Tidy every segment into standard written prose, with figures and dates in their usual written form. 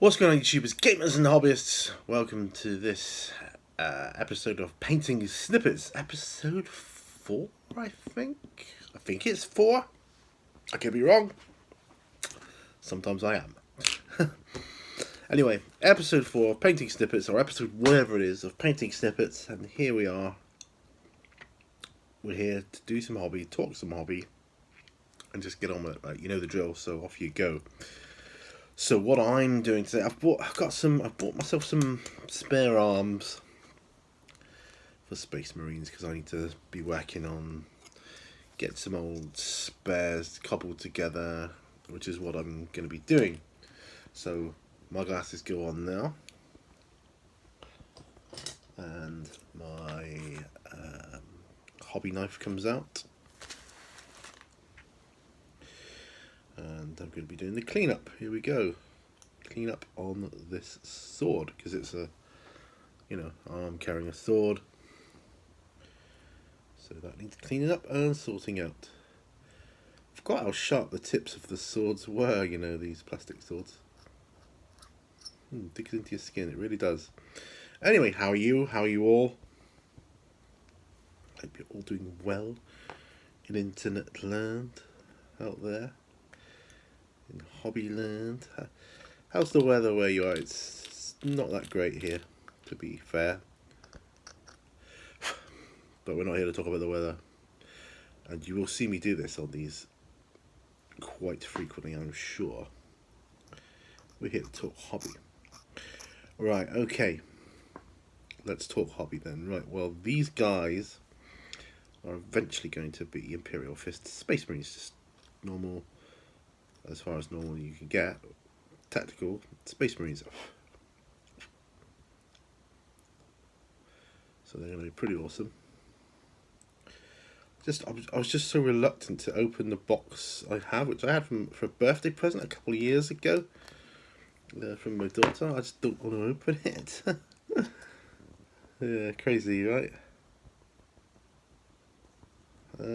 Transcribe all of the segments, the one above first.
What's going on, YouTubers, gamers, and hobbyists? Welcome to this episode of Painting Snippets, episode 4, I think. I think it's 4. I could be wrong. Sometimes I am. Anyway, episode 4 of Painting Snippets, or episode whatever it is of Painting Snippets, and here we are. We're here to do some hobby, talk some hobby, and just get on with it. Like, you know the drill, so off you go. So what I'm doing today, I've bought myself some spare arms for Space Marines because I need to be working on get some old spares cobbled together, which is what I'm going to be doing. So my glasses go on now, and my hobby knife comes out, and I'm going to be doing the cleanup. Here we go. Clean up on this sword because it's a, I'm carrying a sword, so that needs cleaning up and sorting out. I forgot how sharp the tips of the swords were. These plastic swords. Digs into your skin. It really does. Anyway, how are you? How are you all? Hope you're all doing well in internet land out there. In hobby land. How's the weather where you are? It's not that great here, to be fair. But we're not here to talk about the weather. And you will see me do this on these quite frequently, I'm sure. We're here to talk hobby. Right, okay. Let's talk hobby then. Right, well, these guys are eventually going to be Imperial Fist Space Marines. Just normal, as far as normal you can get. Tactical Space Marines. So they're going to be pretty awesome. I was just so reluctant to open the box I have, which I had for a birthday present a couple of years ago from my daughter. I just don't want to open it. Yeah, crazy, right? But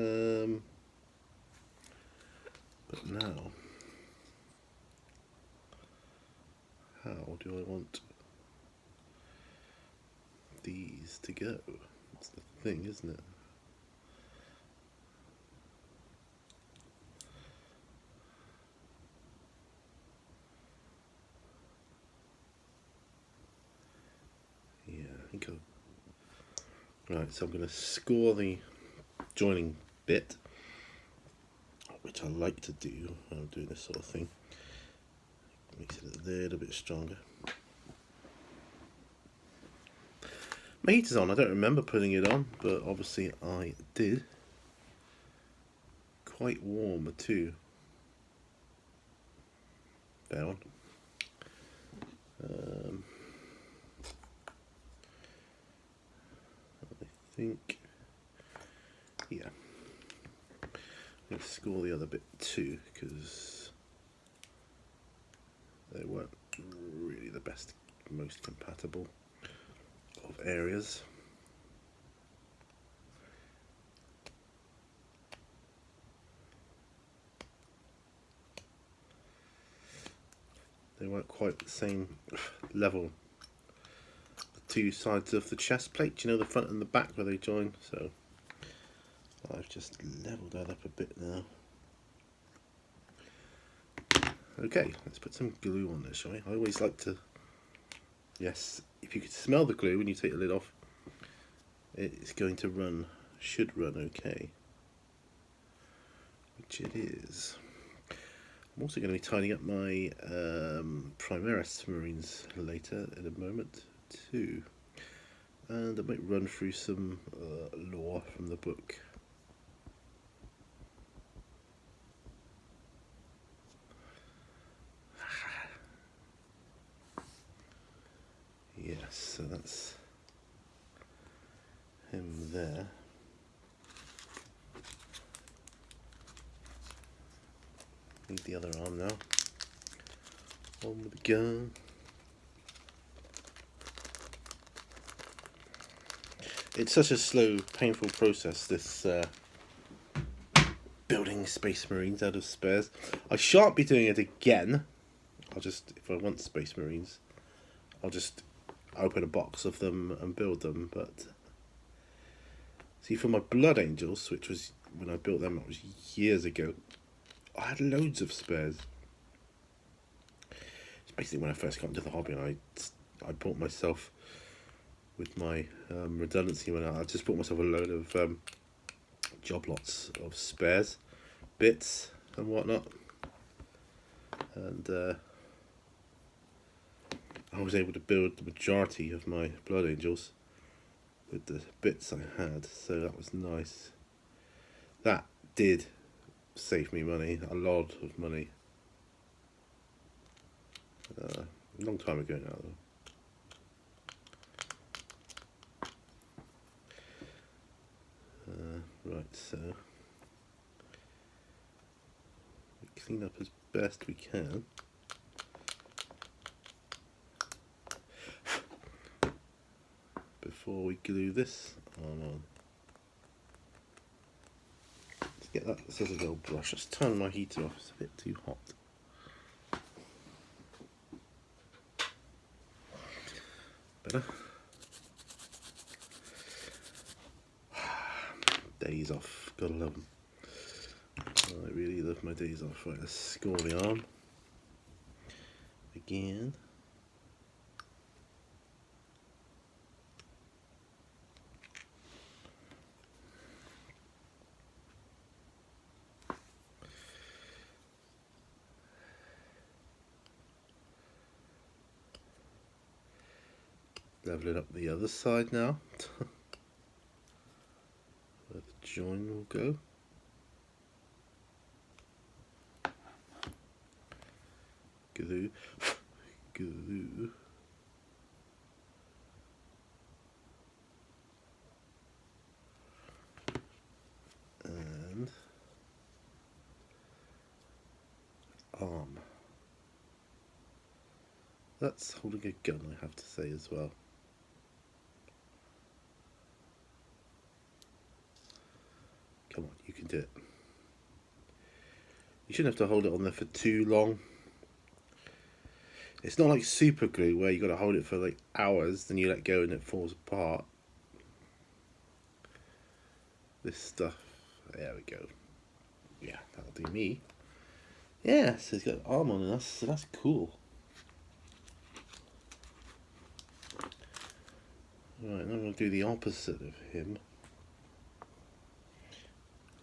now, how do I want these to go? That's the thing, isn't it? Yeah, I think right, so I'm going to score the joining bit, which I like to do when I'm doing this sort of thing. Makes it a little bit stronger. My heater's on. I don't remember putting it on, but obviously I did. Quite warm too. Fair one. I think, yeah. Let's score the other bit too, because they weren't really the best, most compatible of areas. They weren't quite the same level. The two sides of the chest plate, the front and the back where they join, so I've just leveled that up a bit now. Okay, let's put some glue on this, shall we? I always like to, yes, if you could smell the glue when you take the lid off, it's going to run, should run okay, which it is. I'm also going to be tidying up my Primaris Marines later in a moment too, and I might run through some lore from the book. Yes, so that's him there. Need the other arm now. On with the gun. It's such a slow, painful process, this building Space Marines out of spares. I shan't be doing it again I'll just, if I want Space Marines, I'll just open a box of them and build them. But see, for my Blood Angels, which was when I built them, it was years ago, I had loads of spares. It's basically when I first got into the hobby, and I bought myself, with my redundancy, when I just bought myself a load of job lots of spares, bits and whatnot, and I was able to build the majority of my Blood Angels with the bits I had, so that was nice. That did save me money, a lot of money. A long time ago now, though. Right, so we clean up as best we can. Before we glue this on. Let's get that scissors brush. Let's turn my heater off, it's a bit too hot. Better. Days off, gotta love them. I really love my days off. Right, let's score the arm again. Leveling up the other side now. Where the join will go. Glue. Glue. And arm. That's holding a gun, I have to say, as well. Come on, you can do it. You shouldn't have to hold it on there for too long. It's not like super glue where you got to hold it for like hours, then you let go and it falls apart. This stuff, there we go. Yeah, that'll do me. Yeah, so he's got arm on us, so that's cool. Right, I'm going to do the opposite of him,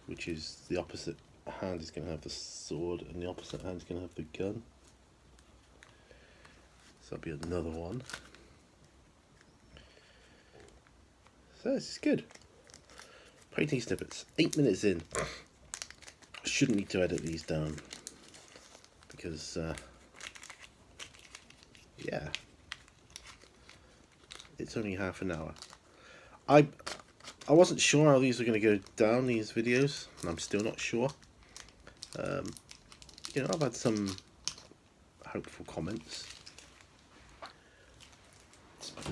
which is the opposite hand is going to have the sword and the opposite hand is going to have the gun. So that'll be another one. So this is good. Painting snippets, 8 minutes in. I shouldn't need to edit these down because yeah, it's only half an hour. I wasn't sure how these were going to go down, these videos, and I'm still not sure. You know, I've had some hopeful comments.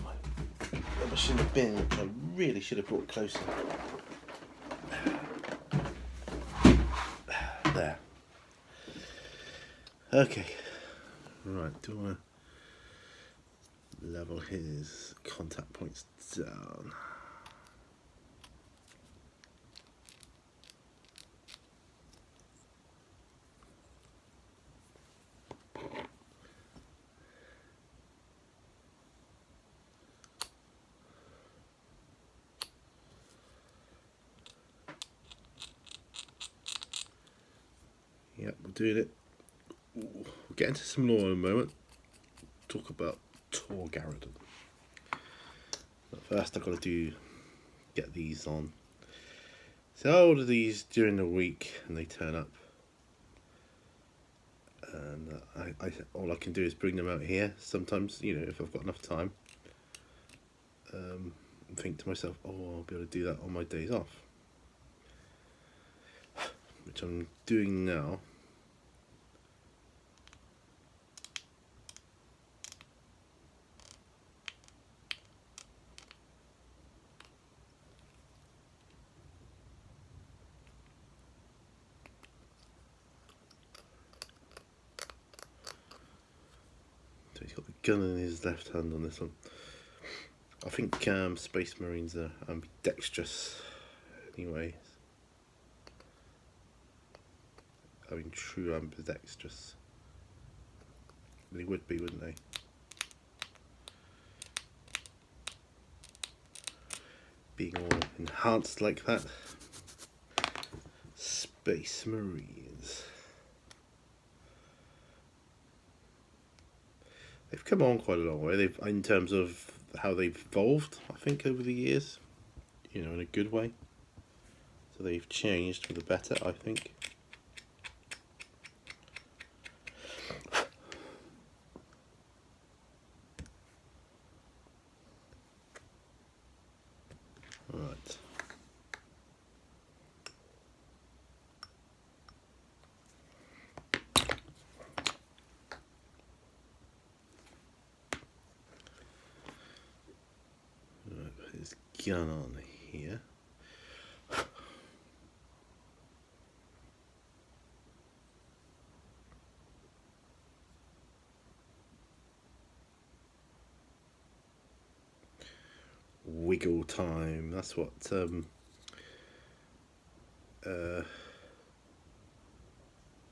My rubbish in the bin, which I really should have brought closer. There. Okay. Right, do I want to level his contact points down? Yep, we're doing it. We'll get into some lore in a moment. Talk about Torgaradon. But first I've got to get these on. So I order these during the week and they turn up. And all I can do is bring them out here. Sometimes, you know, if I've got enough time. And think to myself, oh, I'll be able to do that on my days off. Which I'm doing now. He's got the gun in his left hand on this one. I think Space Marines are ambidextrous anyway. I mean, true ambidextrous. They would be, wouldn't they? Being all enhanced like that. Space Marines. They've come on quite a long way. They've, in terms of how they've evolved, I think, over the years. You know, in a good way. So they've changed for the better, I think. Right. Put his gun on here. Wiggle time. That's what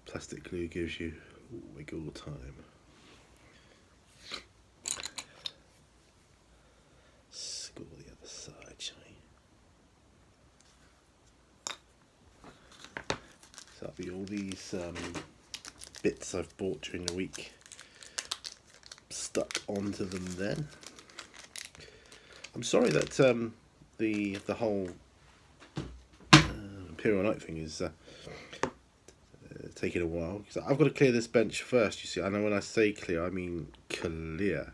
plastic glue gives you. Wiggle time. Score the other side, shall we? So that'll be all these bits I've bought during the week stuck onto them then. I'm sorry that the whole Imperial Night thing is taking a while, because I've got to clear this bench first. You see, I know when I say clear, I mean clear,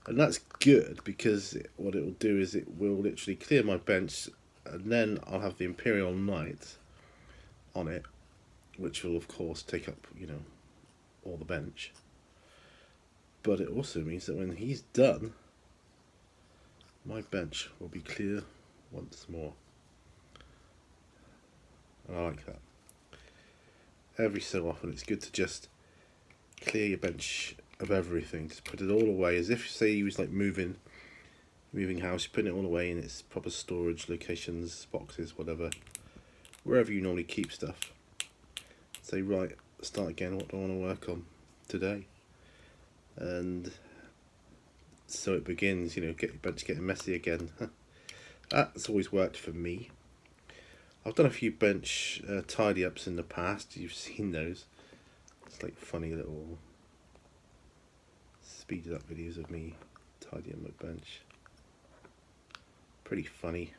and that's good because what it will do is it will literally clear my bench, and then I'll have the Imperial Night on it, which will of course take up, you know, all the bench. But it also means that when he's done, my bench will be clear once more. And I like that. Every so often it's good to just clear your bench of everything. Just put it all away, as if, say, you was like moving house, putting it all away in its proper storage locations, boxes, whatever, wherever you normally keep stuff. Say, right, start again, what do I want to work on today? And so it begins, you know, get your bench getting messy again. That's always worked for me. I've done a few bench tidy ups in the past. You've seen those. It's like funny little speeded up videos of me tidying my bench. Pretty funny.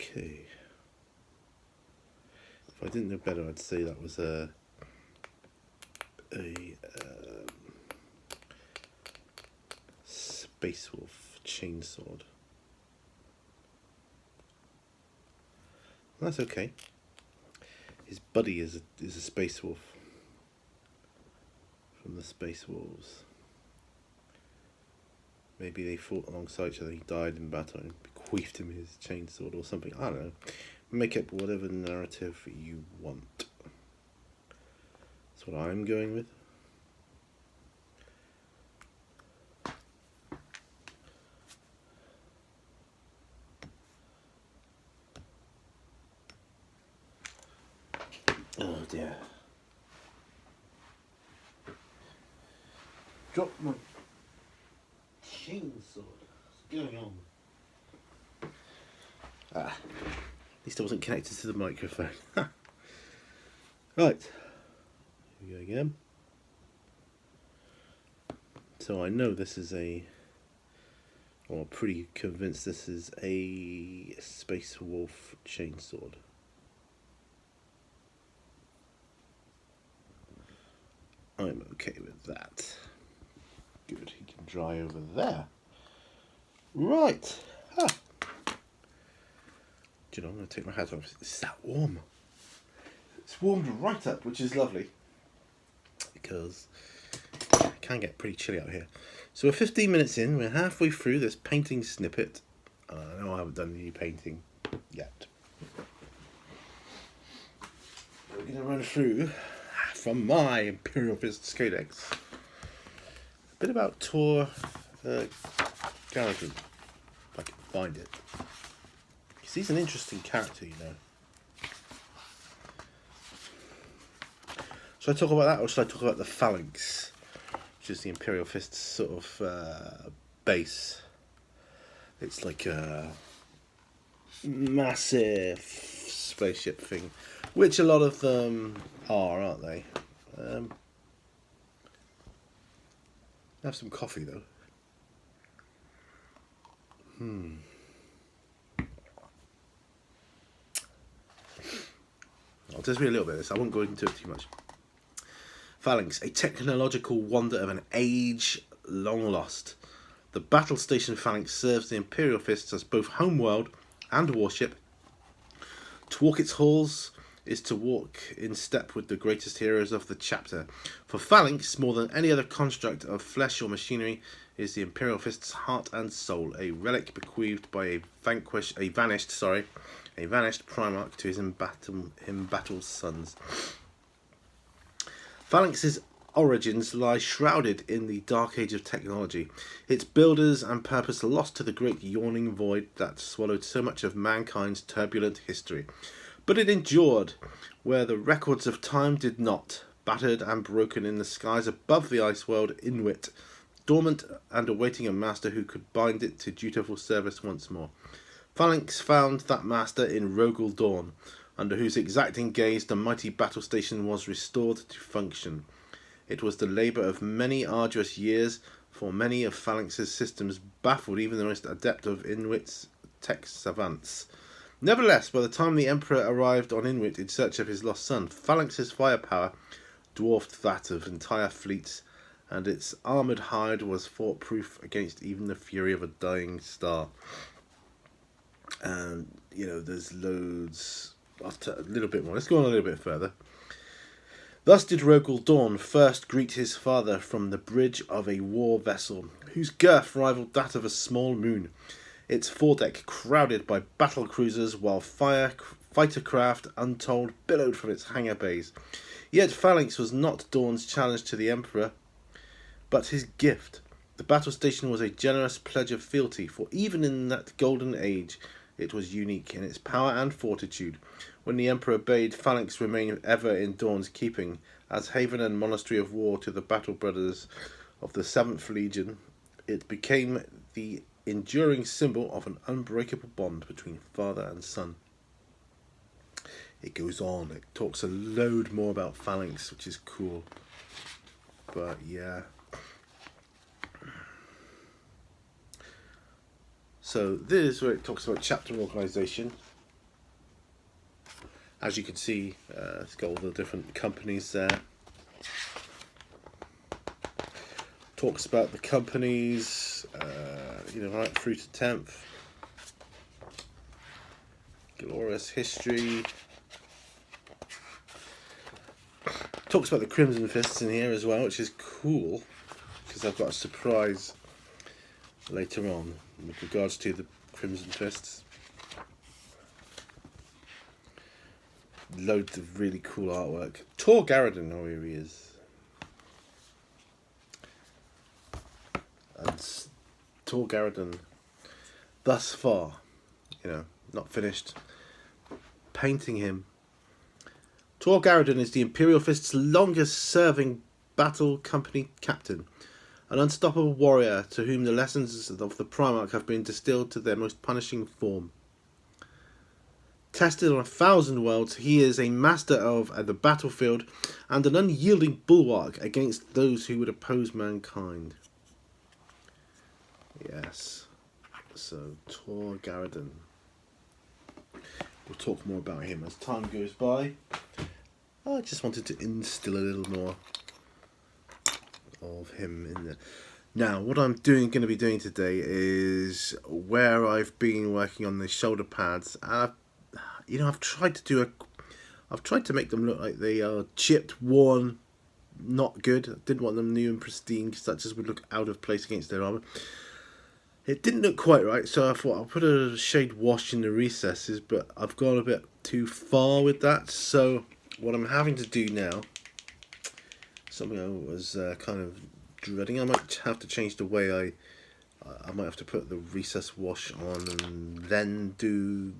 Okay. If I didn't know better, I'd say that was a Space Wolf chainsword. That's okay. His buddy is a Space Wolf from the Space Wolves. Maybe they fought alongside each other. He died in battle and bequeathed him his chainsword or something. I don't know. Make up whatever narrative you want. That's what I'm going with. Oh dear. Drop my chainsword. What's going on? At least I wasn't connected to the microphone. Right. Here we go again. So I know this is or I'm pretty convinced this is a Space Wolf chainsword. I'm okay with that. Good, he can dry over there. Right. Ah. Do you know, I'm going to take my hat off. It's that warm. It's warmed right up, which is lovely. Because can get pretty chilly out here. So we're 15 minutes in. We're halfway through this painting snippet. I know I haven't done any painting yet. We're going to run through, from my Imperial Fists Codex, a bit about Tor Garrigan, if I can find it. Because he's an interesting character, you know. Should I talk about that, or should I talk about the Phalanx, which is the Imperial Fists sort of base? It's like a massive spaceship thing, which a lot of them are, aren't they? Have some coffee though. I'll just read a little bit of this. I won't go into it too much. Phalanx, a technological wonder of an age long lost. The battle station Phalanx serves the Imperial Fists as both homeworld and warship. To walk its halls is to walk in step with the greatest heroes of the chapter. For Phalanx, more than any other construct of flesh or machinery, is the Imperial Fist's heart and soul, a relic bequeathed by a vanished Primarch to his embattled sons. Phalanx's origins lie shrouded in the dark age of technology, its builders and purpose lost to the great yawning void that swallowed so much of mankind's turbulent history. But it endured where the records of time did not, battered and broken in the skies above the ice world Inuit, dormant and awaiting a master who could bind it to dutiful service once more. Phalanx found that master in Rogel Dawn, under whose exacting gaze the mighty battle station was restored to function. It was the labour of many arduous years, for many of Phalanx's systems baffled even the most adept of Inuit's tech savants. Nevertheless, by the time the Emperor arrived on Inuit in search of his lost son, Phalanx's firepower dwarfed that of entire fleets, and its armoured hide was fort-proof against even the fury of a dying star. And, there's loads... I'll tell a little bit more. Let's go on a little bit further. Thus did Rogel Dawn first greet his father from the bridge of a war vessel, whose girth rivalled that of a small moon, its foredeck crowded by battle cruisers, while fighter craft untold billowed from its hangar bays. Yet Phalanx was not Dawn's challenge to the Emperor, but his gift. The battle station was a generous pledge of fealty, for even in that golden age it was unique in its power and fortitude. When the Emperor bade Phalanx remain ever in Dawn's keeping, as haven and monastery of war to the battle brothers of the 7th Legion, it became the enduring symbol of an unbreakable bond between father and son. It goes on, it talks a load more about Phalanx, which is cool. But yeah. So this is where it talks about chapter organisation. As you can see, it's got all the different companies there. Talks about the companies, right through to 10th. Glorious history. Talks about the Crimson Fists in here as well, which is cool, because I've got a surprise later on with regards to the Crimson Fists. Loads of really cool artwork. Tor Garrigan, oh here he is. And Tor Garrigan, thus far, not finished. Painting him. Tor Garrigan is the Imperial Fist's longest serving battle company captain. An unstoppable warrior to whom the lessons of the Primarch have been distilled to their most punishing form. Tested on 1,000 worlds, he is a master of the battlefield and an unyielding bulwark against those who would oppose mankind. Yes. So, Tor Garrigan. We'll talk more about him as time goes by. I just wanted to instill a little more of him in there. Now, what I'm going to be doing today is where I've been working on the shoulder pads. I've tried to make them look like they are chipped, worn, not good. I didn't want them new and pristine because that just would look out of place against their armour. It didn't look quite right, so I thought I'll put a shade wash in the recesses, but I've gone a bit too far with that. So what I'm having to do now, something I was kind of dreading, I might have to change the way I might have to put the recess wash on and then do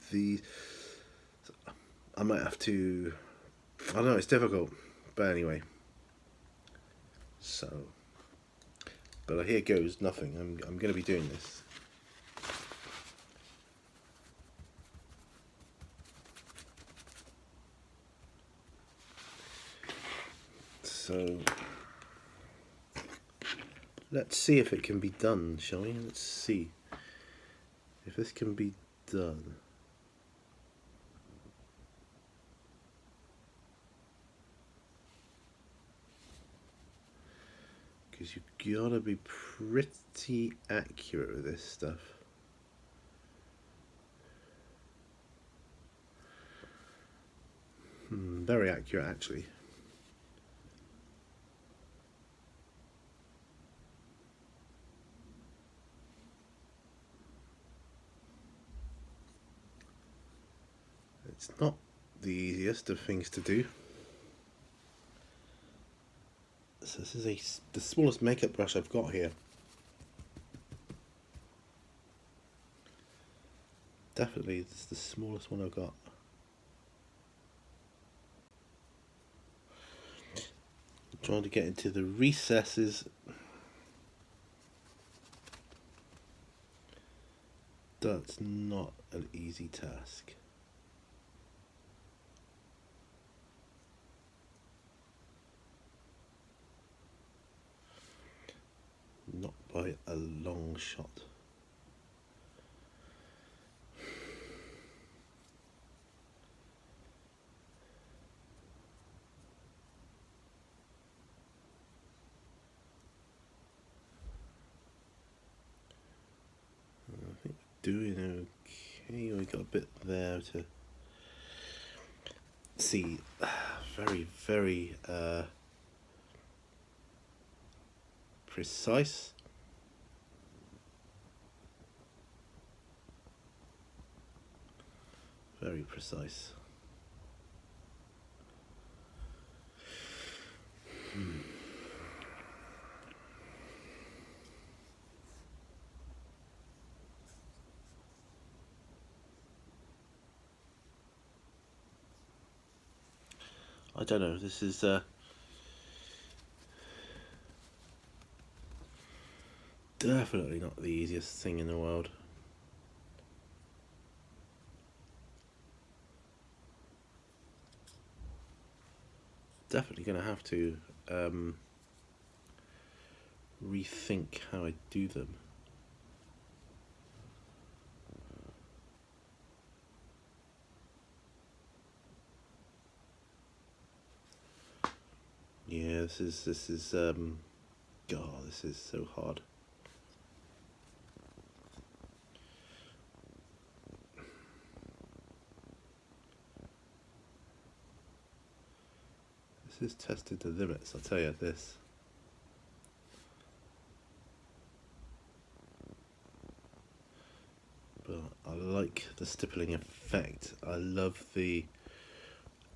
the... I might have to... I don't know, it's difficult. But anyway. So... But here goes nothing. I'm going to be doing this. So... Let's see if it can be done, shall we? Let's see if this can be done. Because you've got to be pretty accurate with this stuff. Very accurate, actually. It's not the easiest of things to do. So this is the smallest makeup brush I've got here. Definitely, this is the smallest one I've got. I'm trying to get into the recesses. That's not an easy task. Not by a long shot. I think we're doing okay. We got a bit there to see. Very, very precise. Very precise. I don't know, this is definitely not the easiest thing in the world. Definitely going to have to rethink how I do them. Yeah, this is God, this is so hard. This has tested the limits, I'll tell you this. But I like the stippling effect. I love the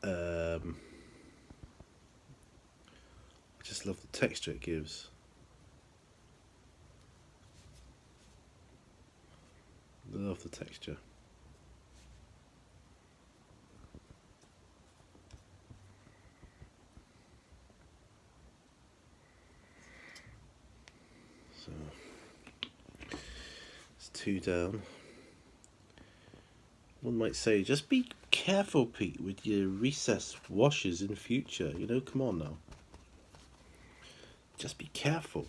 I just love the texture it gives. Love the texture. So it's 2 down. One might say, just be careful, Pete, with your recess washes in future. You know, come on now. Just be careful.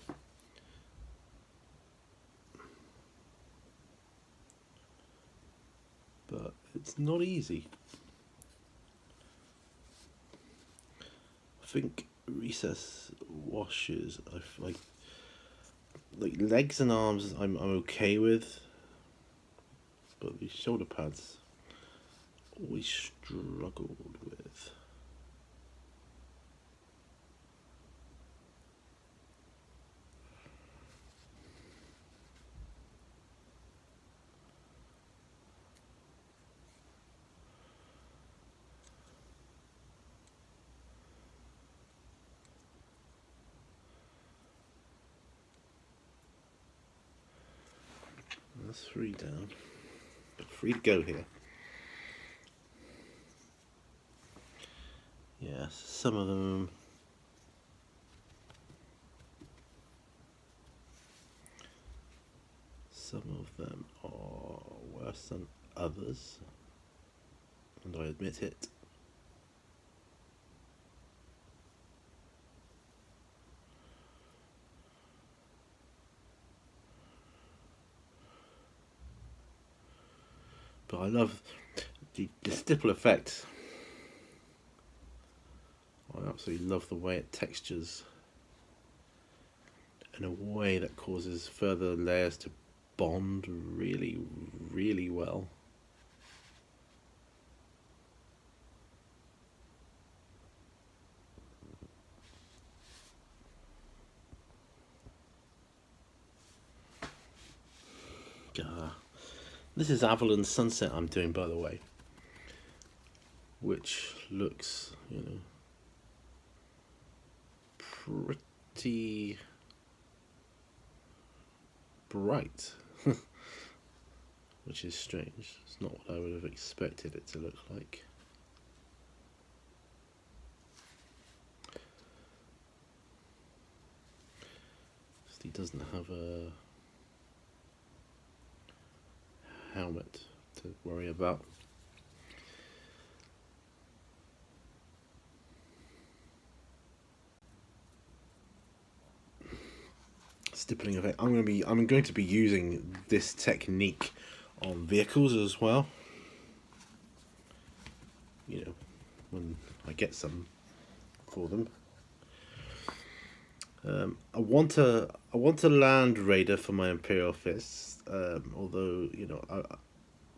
But it's not easy. I think recess washes, like legs and arms, I'm okay with. But the shoulder pads, always struggled with. That's 3 down. 3 to go here. Yeah, some of them. Some of them are worse than others, and I admit it. But I love the stipple effect. I absolutely love the way it textures in a way that causes further layers to bond really, really well. This is Avalon Sunset I'm doing, by the way, which looks, you know, pretty bright, which is strange. It's not what I would have expected it to look like. He doesn't have a helmet to worry about. Stippling effect. I'm going to be using this technique on vehicles as well. You know, when I get some for them. I want a Land Raider for my Imperial fists. Although, you know,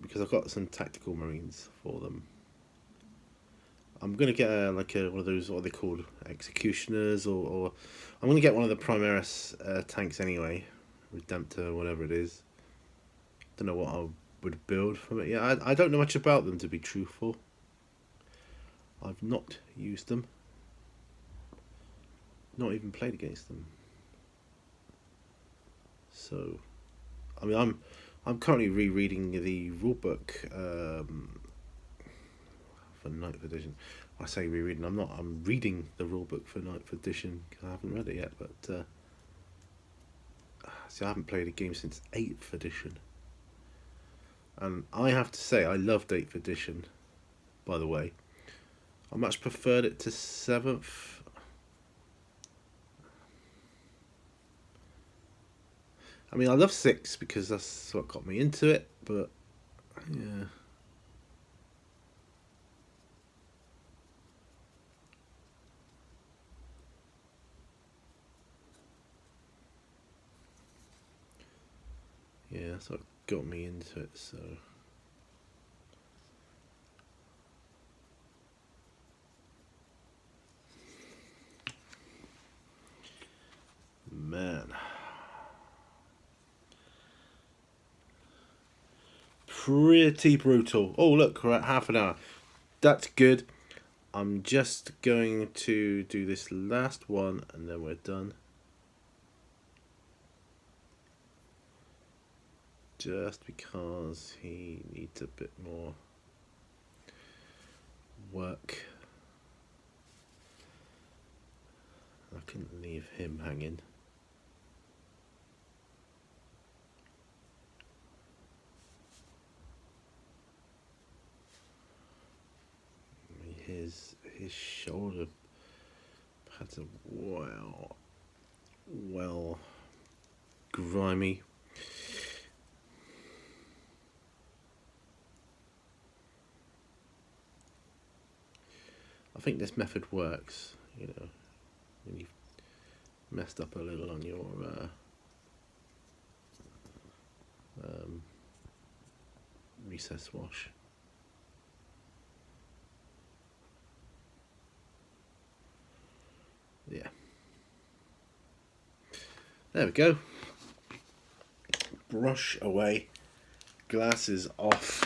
because I've got some tactical marines for them. I'm gonna get one of those, what are they called, executioners, or I'm gonna get one of the Primaris tanks anyway, Redemptor, whatever it is. Don't know what I would build from it. Yeah, I don't know much about them, to be truthful. I've not used them. Not even played against them. So, I mean, I'm currently rereading the rulebook for 9th edition. I say rereading. I'm reading the rulebook for 9th edition because I haven't read it yet. But see, I haven't played a game since 8th edition, and I have to say I loved 8th edition. By the way, I much preferred it to 7th. I mean, I love 6 because that's what got me into it, but yeah. Yeah, that's what got me into it, so. Man. Pretty brutal. Oh, look, we're at half an hour. That's good. I'm just going to do this last one and then we're done. Just because he needs a bit more work. I couldn't leave him hanging. His shoulder pads are well grimy. I think this method works, you know, when you've messed up a little on your recess wash. Yeah. There we go. Brush away. Glasses off.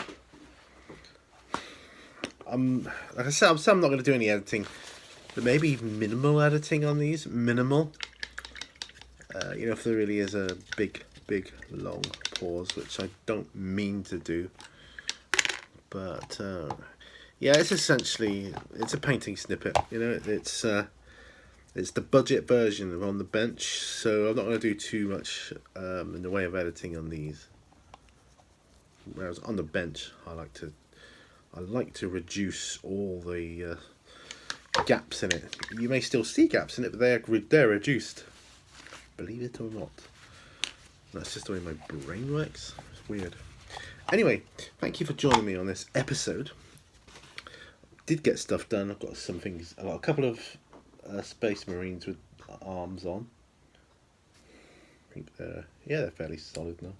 Like I said, I'm not going to do any editing, but maybe minimal editing on these. Minimal. You know, if there really is a big long pause, which I don't mean to do, but yeah, it's essentially, it's a painting snippet. You know, it's the budget version of On the Bench, so I'm not going to do too much in the way of editing on these. Whereas On the Bench, I like to reduce all the gaps in it. You may still see gaps in it, but they're reduced. Believe it or not. That's just the way my brain works. It's weird. Anyway, thank you for joining me on this episode. Did get stuff done. I've got some things. I've got a couple of Space Marines with arms on. I think they're fairly solid now.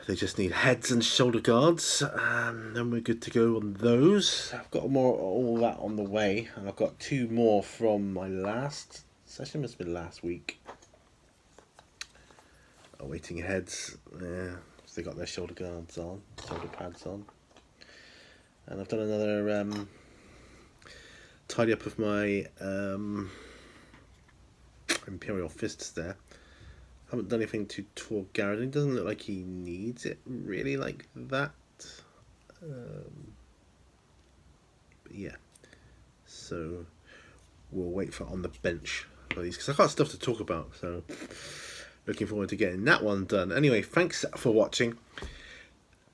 They just need heads and shoulder guards, then we're good to go on those. I've got all that on the way, and I've got 2 more from my last session. Must have been last week. Awaiting heads. Yeah, so they got their shoulder guards on, shoulder pads on, and I've done another tidy up of my Imperial fists there. Haven't done anything to Tor Garrison. Doesn't look like he needs it really like that. But yeah, so we'll wait for On the Bench for these, because I've got stuff to talk about. So looking forward to getting that one done. Anyway, thanks for watching.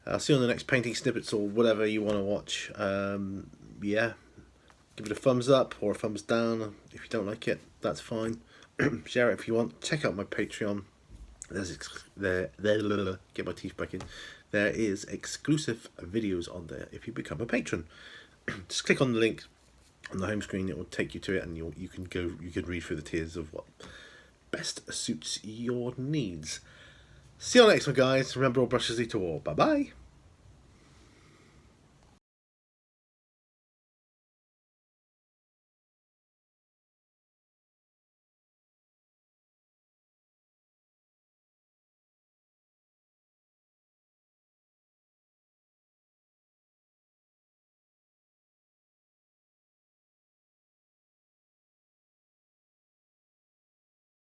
I'll see you on the next painting snippets or whatever you want to watch. Yeah, give it a thumbs up or a thumbs down. If you don't like it, that's fine. Share it if you want. Check out my Patreon. Get my teeth back in. There is exclusive videos on there if you become a patron. Just click on the link on the home screen. It will take you to it, and you can read through the tiers of what best suits your needs. See you next one, guys. Remember, all brushes lead to all. Bye bye.